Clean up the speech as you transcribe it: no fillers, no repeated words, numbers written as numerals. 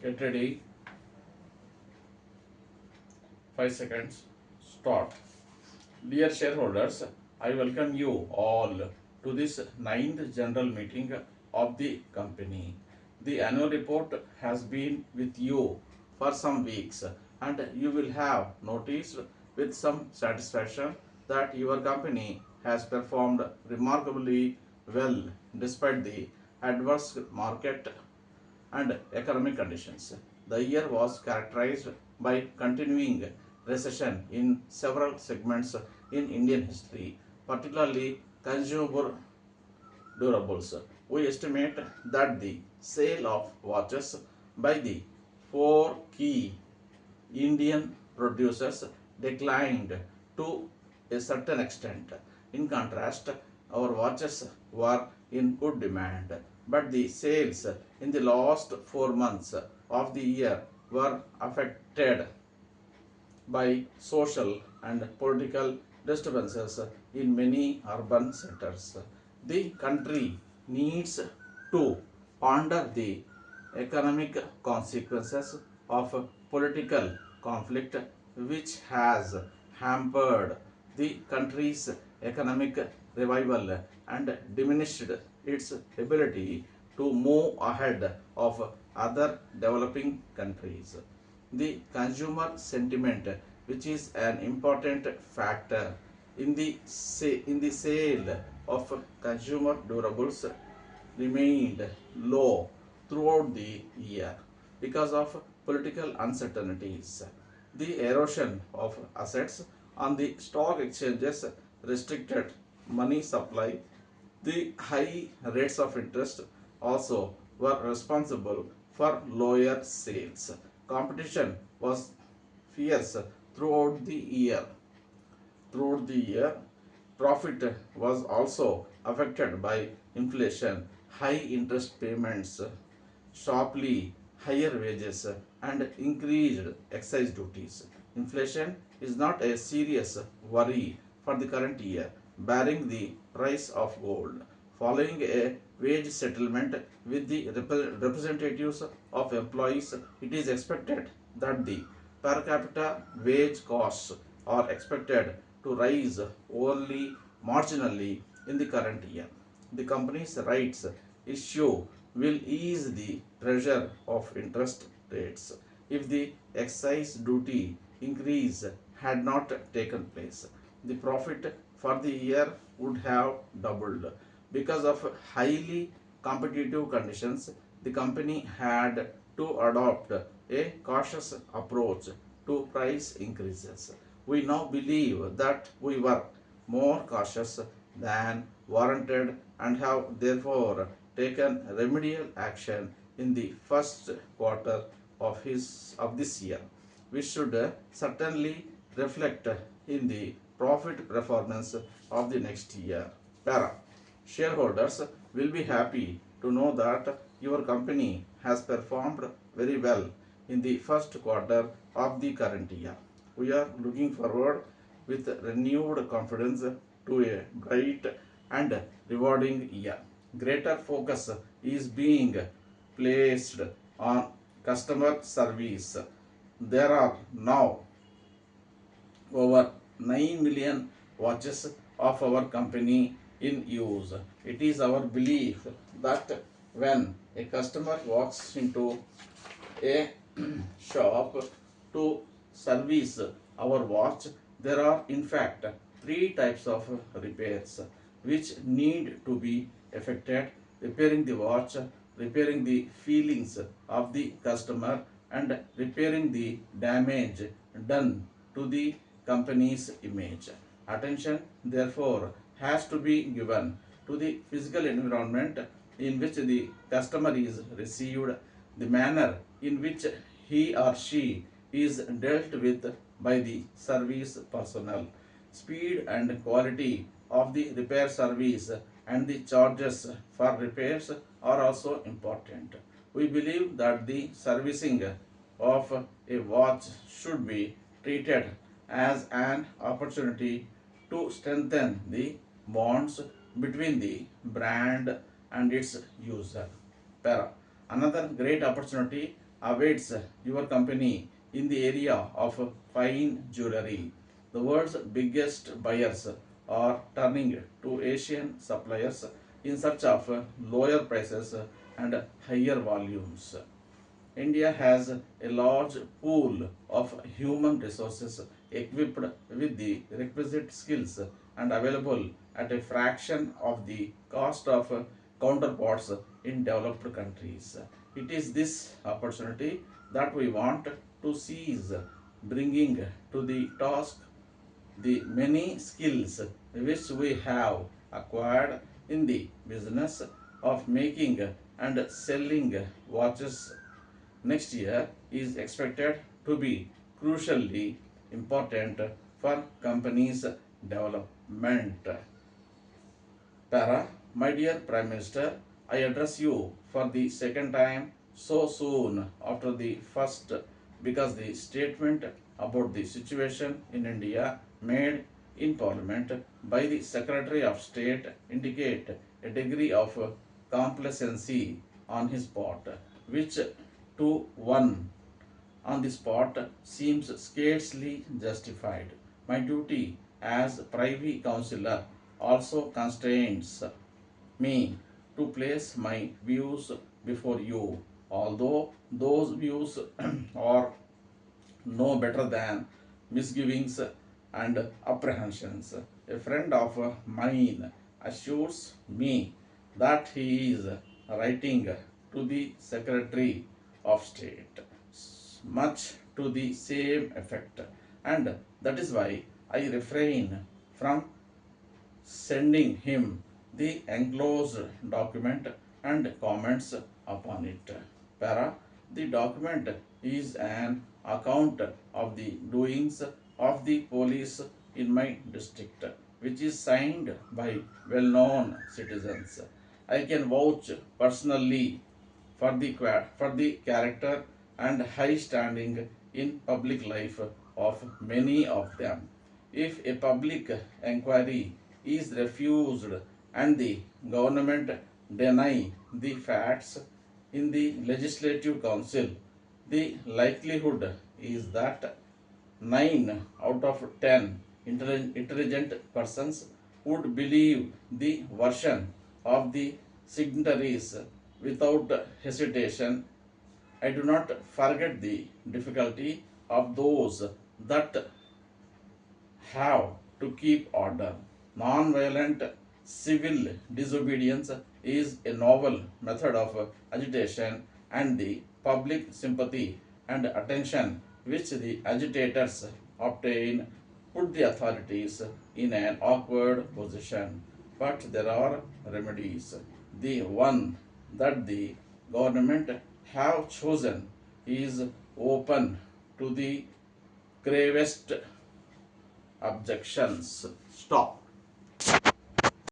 Get ready. 5 seconds. Start. Dear shareholders, I welcome you all to this ninth general meeting of the company. The annual report has been with you for some weeks, and you will have noticed with some satisfaction that your company has performed remarkably well despite the adverse market and economic conditions. The year was characterized by continuing recession in several segments in Indian history, particularly consumer durables. We estimate that the sale of watches by the four key Indian producers declined to a certain extent. In contrast, our watches were in good demand, but the sales in the last 4 months of the year were affected by social and political disturbances in many urban centers. The country needs to ponder the economic consequences of political conflict which has hampered the country's economic revival and diminished its ability to move ahead of other developing countries. The consumer sentiment, which is an important factor in the sale of consumer durables, remained low throughout the year because of political uncertainties. The erosion of assets on the stock exchanges restricted money supply. The high rates of interest also were responsible for lower sales. Competition was fierce throughout the year. Throughout the year, profit was also affected by inflation, high interest payments, sharply higher wages, and increased excise duties. Inflation is not a serious worry for the current year, barring the price of gold. Following a wage settlement with the representatives of employees, it is expected that the per capita wage costs are expected to rise only marginally in the current year. The company's rights issue will ease the pressure of interest rates if the excise duty increase had not taken place. The profit for the year would have doubled. Because of highly competitive conditions, the company had to adopt a cautious approach to price increases. We now believe that we were more cautious than warranted and have therefore taken remedial action in the first quarter of this year, which should certainly reflect in the profit performance of the next year. Para. Shareholders will be happy to know that your company has performed very well in the first quarter of the current year. We are looking forward with renewed confidence to a bright and rewarding year. Greater focus is being placed on customer service. There are now over 9 million watches of our company in use. It is our belief that when a customer walks into a shop to service our watch, there are in fact three types of repairs which need to be effected: repairing the watch, repairing the feelings of the customer, and repairing the damage done to the company's image. Attention, therefore, has to be given to the physical environment in which the customer is received, the manner in which he or she is dealt with by the service personnel, speed and quality of the repair service, and the charges for repairs are also important. We believe that the servicing of a watch should be treated as an opportunity to strengthen the bonds between the brand and its user. Para. Another great opportunity awaits your company in the area of fine jewelry. The world's biggest buyers are turning to Asian suppliers in search of lower prices and higher volumes. India has a large pool of human resources equipped with the requisite skills and available at a fraction of the cost of counterparts in developed countries. It is this opportunity that we want to seize, bringing to the task the many skills which we have acquired in the business of making and selling watches next year is expected to be crucially important for companies' development. Para, my dear Prime Minister, I address you for the second time so soon after the first because the statement about the situation in India made in Parliament by the Secretary of State indicate a degree of complacency on his part, which to one on the spot seems scarcely justified. My duty as Privy Councillor also constrains me to place my views before you, although those views are no better than misgivings and apprehensions. A friend of mine assures me that he is writing to the Secretary of State much to the same effect, and that is why I refrain from sending him the enclosed document and comments upon it. Para, the document is an account of the doings of the police in my district, which is signed by well known citizens. I can vouch personally for the character and high standing in public life of many of them. If a public inquiry is refused and the government deny the facts in the legislative council, the likelihood is that 9 out of 10 intelligent persons would believe the version of the signatories without hesitation. I do not forget the difficulty of those that have to keep order. Non-violent civil disobedience is a novel method of agitation, and the public sympathy and attention which the agitators obtain put the authorities in an awkward position. But there are remedies. The one that the government have chosen is open to the gravest objections. Stop.